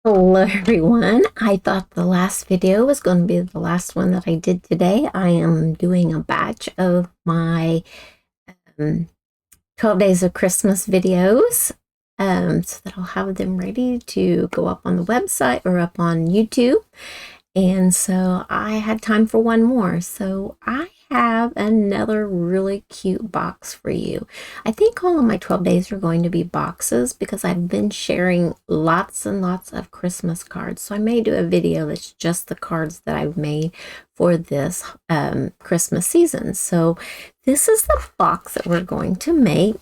Hello everyone. I thought the last video was going to be the last one that I did today. I am doing a batch of my um, 12 Days of Christmas videos so that I'll have them ready to go up on the website or up on YouTube. And so I had time for one more. So I have another really cute box for you. I think all of my 12 days are going to be boxes because I've been sharing lots and lots of Christmas cards. So I may do a video that's just the cards that I've made for this Christmas season. So this is the box that we're going to make.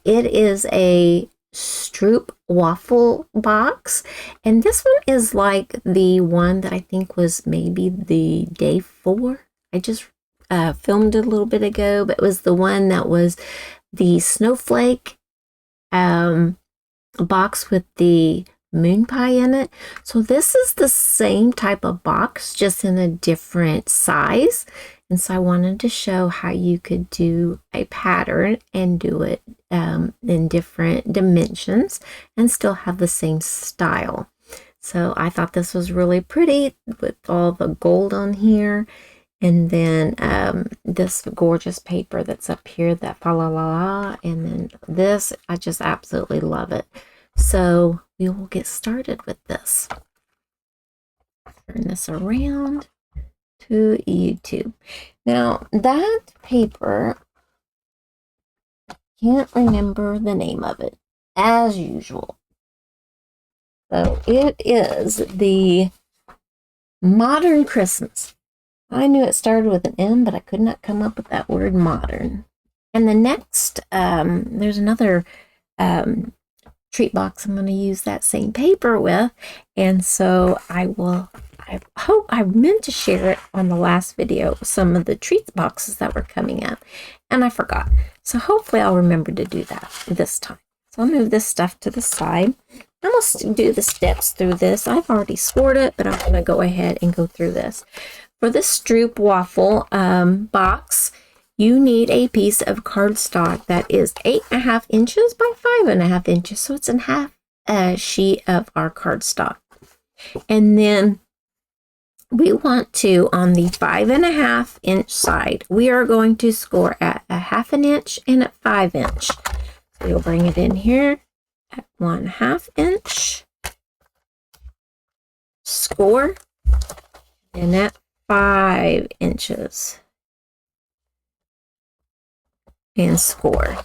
It is a Stroopwafel box, and this one is like the one that I think was maybe the day 4. I just filmed it a little bit ago, but it was the one that was the snowflake box with the moon pie in it. So this is the same type of box, just in a different size. And so I wanted to show how you could do a pattern and do it in different dimensions and still have the same style. So I thought this was really pretty with all the gold on here. And then this gorgeous paper that's up here, that fa la la la. And then this, I just absolutely love it. So we will get started with this. Turn this around to YouTube. Now that paper, I can't remember the name of it as usual. So it is the Modern Christmas. I knew it started with an M, but I could not come up with that word modern. And the next, there's another treat box I'm going to use that same paper with. And so I hope I meant to share it on the last video, some of the treats boxes that were coming up, and I forgot. So hopefully I'll remember to do that this time. So I'll move this stuff to the side. I'm going to do the steps through this. I've already scored it, but I'm going to go ahead and go through this. For the Stroopwafel box, you need a piece of cardstock that is 8.5 inches by 5.5 inches. So it's in half a sheet of our cardstock. And then we want to, on the 5.5 inch side, we are going to score at a 1/2 inch and at 5 inch. So you'll bring it in here at 1/2 inch, score, and at 5 inches, and score.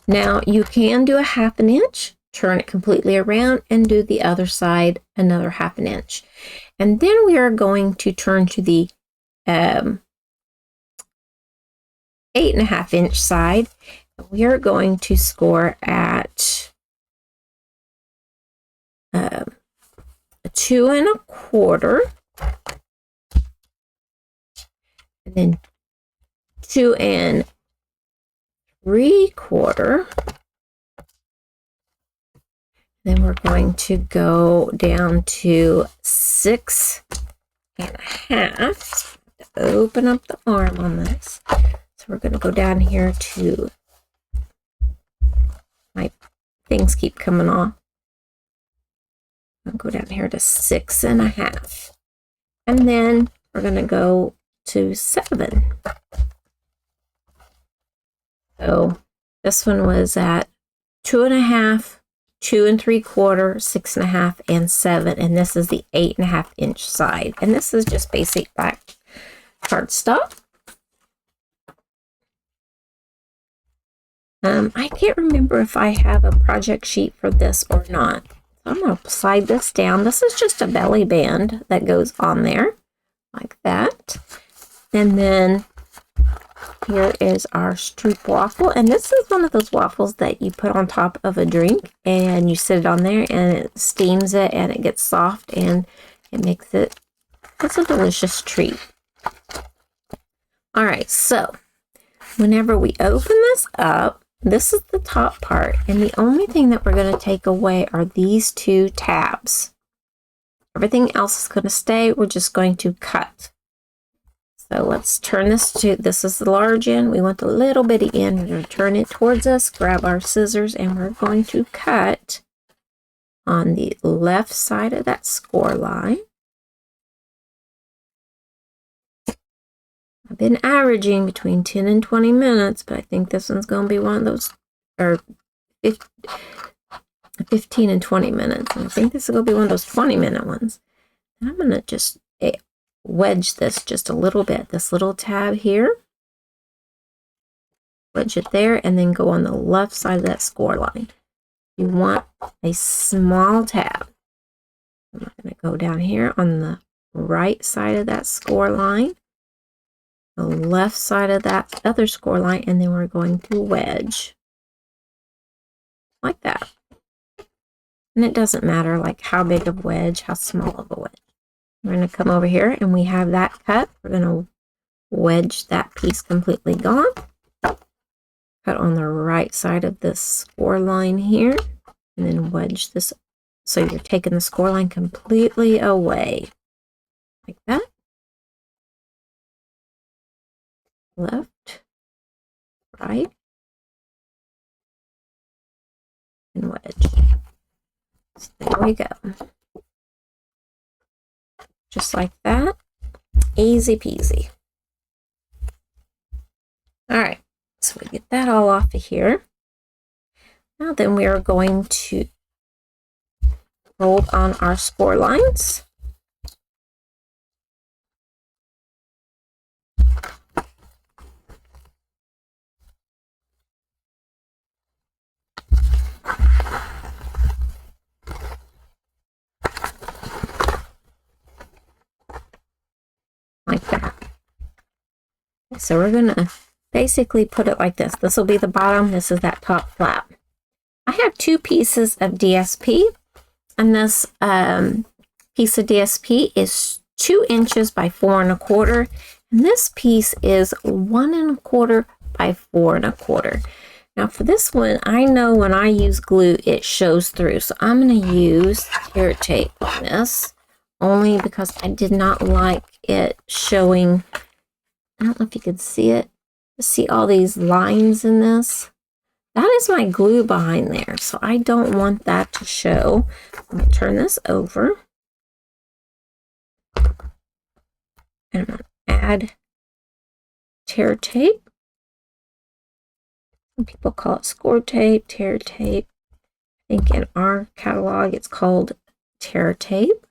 Now you can do a 1/2 inch, turn it completely around, and do the other side another 1/2 inch. And then we are going to turn to the 8.5 inch side. We are going to score at 2 1/4, and then 2 3/4. Then we're going to go down to 6.5. Open up the arm on this. So we're going to go down here to, my things keep coming off. I'll go down here to 6.5. And then we're going to go to 7. So this one was at 2.5, 2 3/4, 6.5, and 7. And this is the 8.5 inch side. And this is just basic black cardstock. I can't remember if I have a project sheet for this or not. So I'm going to slide this down. This is just a belly band that goes on there like that. And then here is our Stroopwafel, and this is one of those waffles that you put on top of a drink and you sit it on there and it steams it and it gets soft and it makes it, it's a delicious treat. All right, so whenever we open this up, this is the top part, and the only thing that we're going to take away are these 2 tabs. Everything else is going to stay. We're just going to cut. So let's turn this to, this is the large end. We want the little bitty end. We're going to turn it towards us, grab our scissors, and we're going to cut on the left side of that score line. I've been averaging between 10 and 20 minutes, but I think this one's going to be one of those, or 15 and 20 minutes. And I think this is going to be one of those 20-minute ones. And I'm going to just wedge this just a little bit, this little tab here. Wedge it there, and then go on the left side of that score line. You want a small tab. I'm going to go down here on the right side of that score line, the left side of that other score line, and then we're going to wedge like that. And it doesn't matter like how big of a wedge, how small of a wedge. We're going to come over here and we have that cut. We're going to wedge that piece completely gone. Cut on the right side of this score line here, and then wedge this. So you're taking the score line completely away, like that. Left, right, and wedge. So there we go. Just like that. Easy peasy. All right. So we get that all off of here. Now then we are going to fold on our score lines. Like that. So we're going to basically put it like this. This will be the bottom. This is that top flap. I have 2 pieces of DSP, and this piece of DSP is 2 inches by 4 1/4, and this piece is 1 1/4 by 4 1/4. Now for this one, I know when I use glue, it shows through, so I'm going to use tear tape on this, only because I did not like it showing. I don't know if you could see it. See all these lines in this? That is my glue behind there, so I don't want that to show. I'm going to turn this over. And I'm going to add tear tape. Some people call it score tape, tear tape. I think in our catalog it's called tear tape.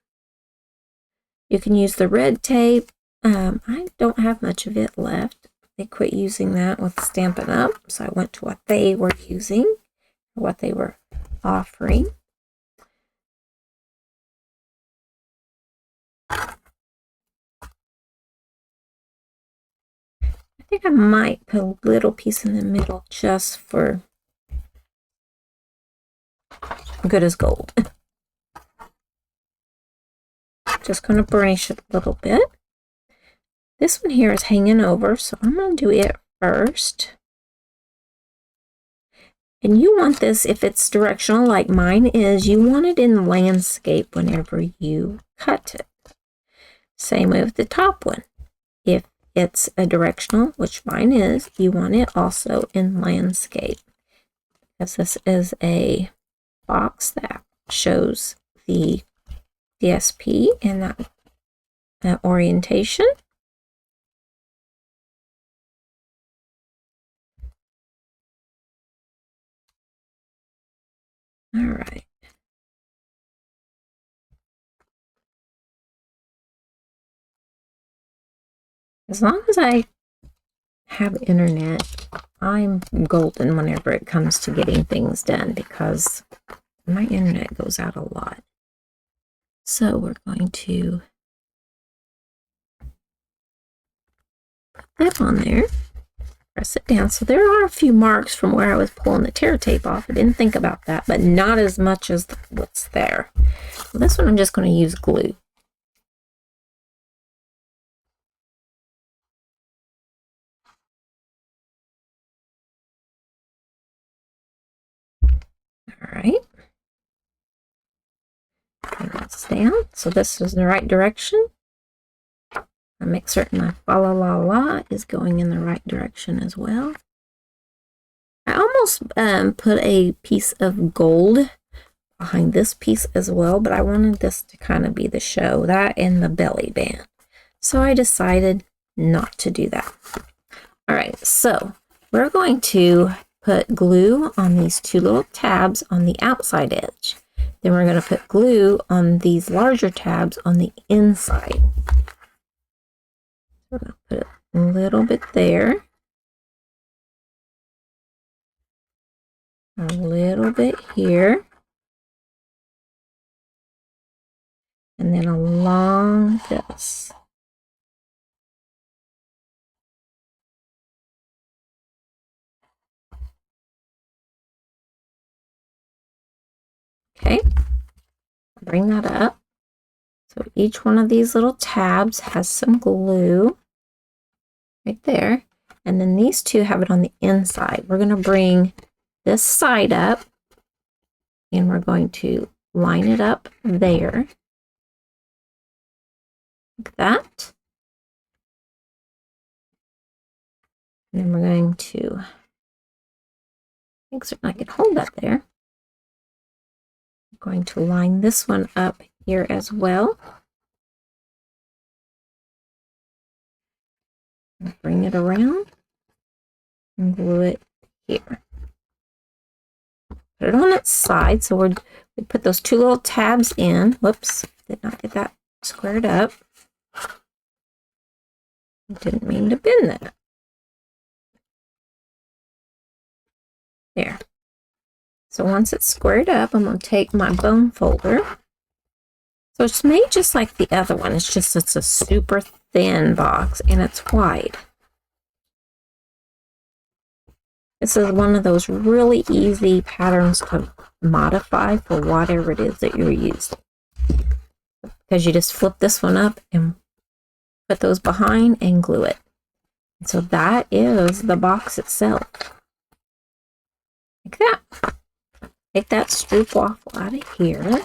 You can use the red tape. I don't have much of it left. They quit using that with Stampin' Up, so I went to what they were using, what they were offering. I think I might put a little piece in the middle just for good as gold. Just going to burnish it a little bit. This one here is hanging over, so I'm going to do it first. And you want this, if it's directional like mine is, you want it in landscape whenever you cut it. Same way with the top one. If it's a directional, which mine is, you want it also in landscape. Because this is a box that shows the DSP in that orientation. All right. As long as I have internet, I'm golden whenever it comes to getting things done, because my internet goes out a lot. So we're going to put that on there. Press it down. So there are a few marks from where I was pulling the tear tape off. I didn't think about that, but not as much as what's there. So this one I'm just going to use glue. All right. And that's down. So this is the right direction. I make certain my fa la la la is going in the right direction as well. I almost put a piece of gold behind this piece as well, but I wanted this to kind of be the show, that and the belly band. So I decided not to do that. All right, so we're going to put glue on these two little tabs on the outside edge. Then we're going to put glue on these larger tabs on the inside. We're going to put a little bit there. A little bit here. And then along this. Okay, bring that up. So each one of these little tabs has some glue right there. And then these two have it on the inside. We're going to bring this side up and we're going to line it up there. Like that. And then we're going to, I think I can hold that there. I'm going to line this one up here as well. Bring it around and glue it here. Put it on its side. So we put those two little tabs in. Whoops, did not get that squared up. Didn't mean to bend that. There. So once it's squared up, I'm going to take my bone folder. So it's made just like the other one. It's just it's a super thin box and it's wide. This is one of those really easy patterns to modify for whatever it is that you're using. Because you just flip this one up and put those behind and glue it. And so that is the box itself. Like that. Take that Stroopwafel out of here.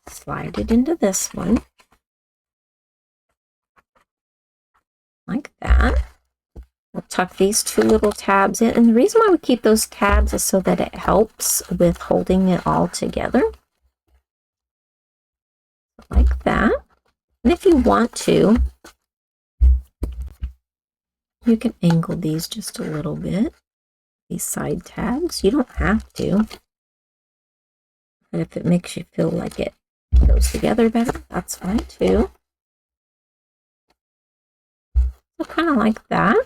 Slide it into this one. Like that. We'll tuck these two little tabs in. And the reason why we keep those tabs is so that it helps with holding it all together. Like that. And if you want to, you can angle these just a little bit. These side tabs. You don't have to. But if it makes you feel like it goes together better, that's fine too. So kind of like that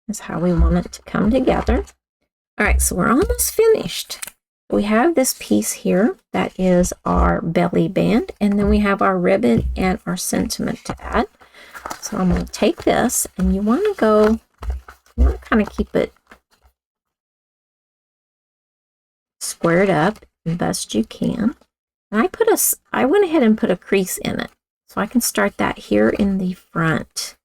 is how we want it to come together. All right, so we're almost finished. We have this piece here that is our belly band, and then we have our ribbon and our sentiment to add. So I'm going to take this, and you want to kind of keep it squared up the best you can. And I went ahead and put a crease in it. So I can start that here in the front.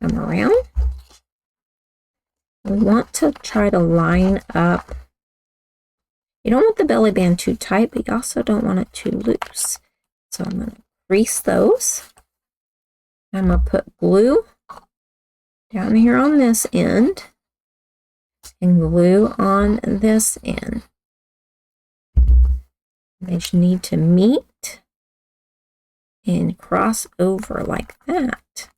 Come around. We want to try to line up. You don't want the belly band too tight, but you also don't want it too loose. So I'm going to crease those. I'm going to put glue down here on this end and glue on this end. They need to meet and cross over like that.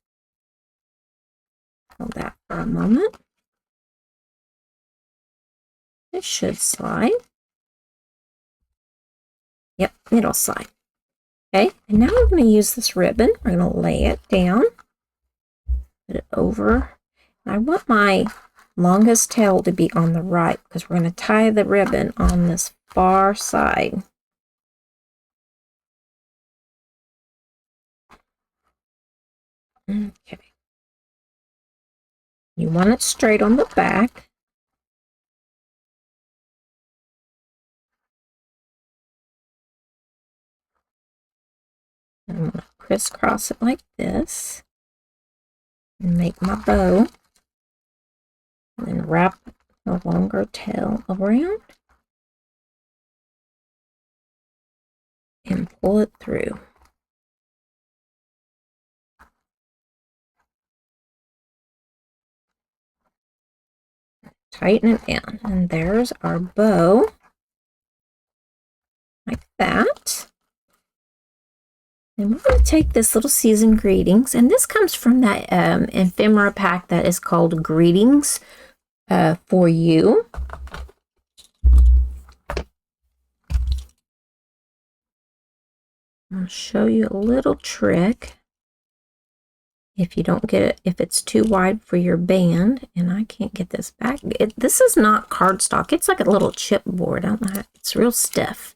Hold that for a moment. It should slide. Yep, it'll slide. Okay, and now we're going to use this ribbon. We're going to lay it down, put it over. And I want my longest tail to be on the right because we're going to tie the ribbon on this far side. Okay. You want it straight on the back. I'm going to crisscross it like this and make my bow. And then wrap the longer tail around and pull it through. tighten it down. And there's our bow, like that. And we're going to take this little season greetings, and this comes from that ephemera pack that is called Greetings for You. I'll show you a little trick. If you don't get it, if it's too wide for your band, and I can't get this back. This is not cardstock. It's like a little chipboard. I don't know how, it's real stiff.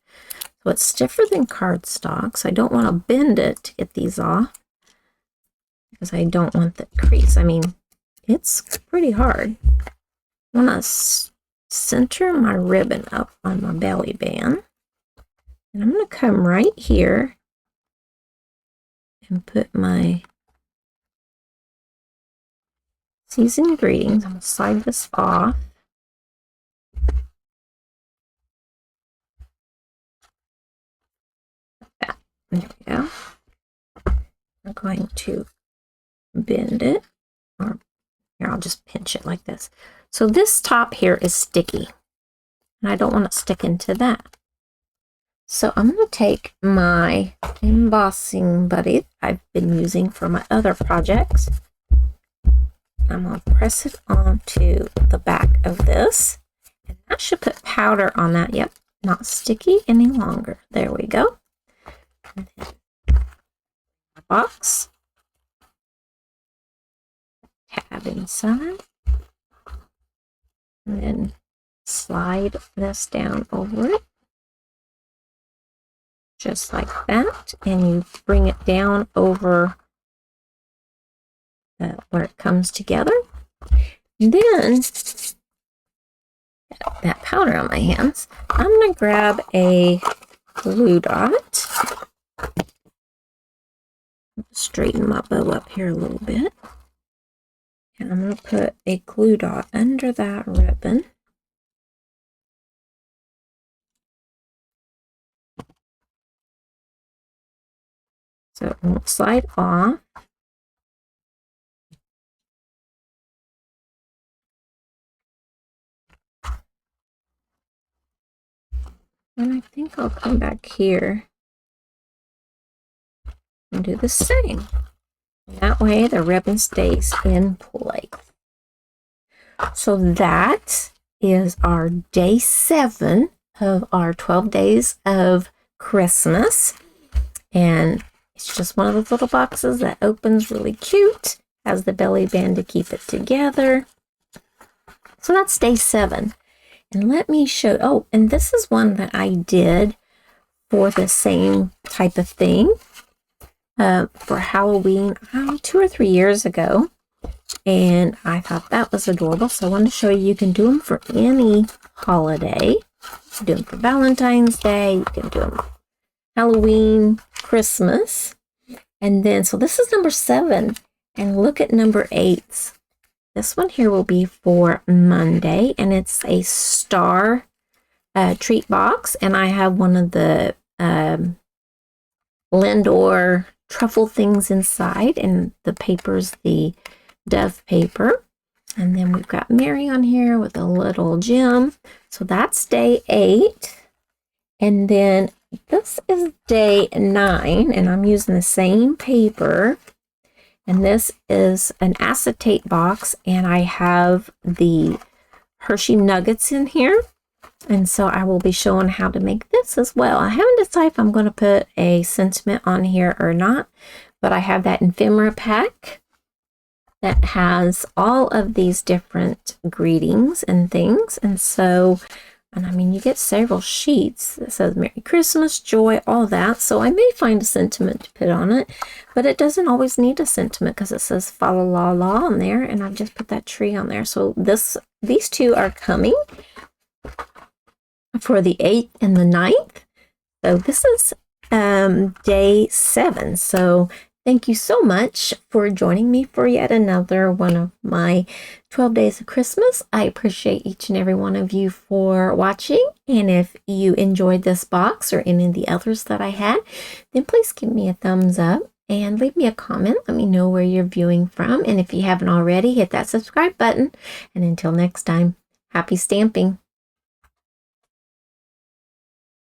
So it's stiffer than cardstock, so I don't want to bend it to get these off because I don't want the crease. I mean, it's pretty hard. I want to center my ribbon up on my belly band. And I'm going to come right here and put my season greetings. I'm going to slide this off. There we go. I'm going to bend it, or here, I'll just pinch it like this. So this top here is sticky, and I don't want it to stick into that. So I'm going to take my embossing buddy I've been using for my other projects. I'm going to press it onto the back of this, and I should put powder on that. Yep, not sticky any longer. There we go. And then box, tab inside, and then slide this down over it, just like that, and you bring it down over where it comes together. And then, that powder on my hands, I'm going to grab a glue dot. Straighten my bow up here a little bit. And I'm going to put a glue dot under that ribbon. So it won't slide off. And I think I'll come back here and do the same. That way the ribbon stays in place. So that is our day 7 of our 12 days of Christmas. And it's just one of those little boxes that opens really cute. Has the belly band to keep it together. So that's day 7. And let me show, oh, and this is one that I did for the same type of thing. For Halloween 2 or 3 years ago, and I thought that was adorable, so I wanted to show you you can do them for any holiday. You can do them for Valentine's Day, you can do them Halloween, Christmas, and then, so this is number 7, and look at number 8. This one here will be for Monday, and it's a star treat box, and I have one of the Lindor truffle things inside, and the paper's the dove paper. And then we've got Mary on here with a little gem. So that's day 8. And then this is day 9, and I'm using the same paper. And this is an acetate box, and I have the Hershey nuggets in here. And so I will be showing how to make this as well. I haven't decided if I'm going to put a sentiment on here or not, but I have that ephemera pack that has all of these different greetings and things. And so, and I mean, you get several sheets that says Merry Christmas, joy, all that. So I may find a sentiment to put on it, but it doesn't always need a sentiment because it says fa la la la on there, and I've just put that tree on there. So these two are coming for the 8th and the 9th. So this is day 7. So thank you so much for joining me for yet another one of my 12 days of Christmas. I appreciate each and every one of you for watching. And if you enjoyed this box or any of the others that I had, then please give me a thumbs up and leave me a comment. Let me know where you're viewing from. And if you haven't already, hit that subscribe button. And until next time, Happy stamping!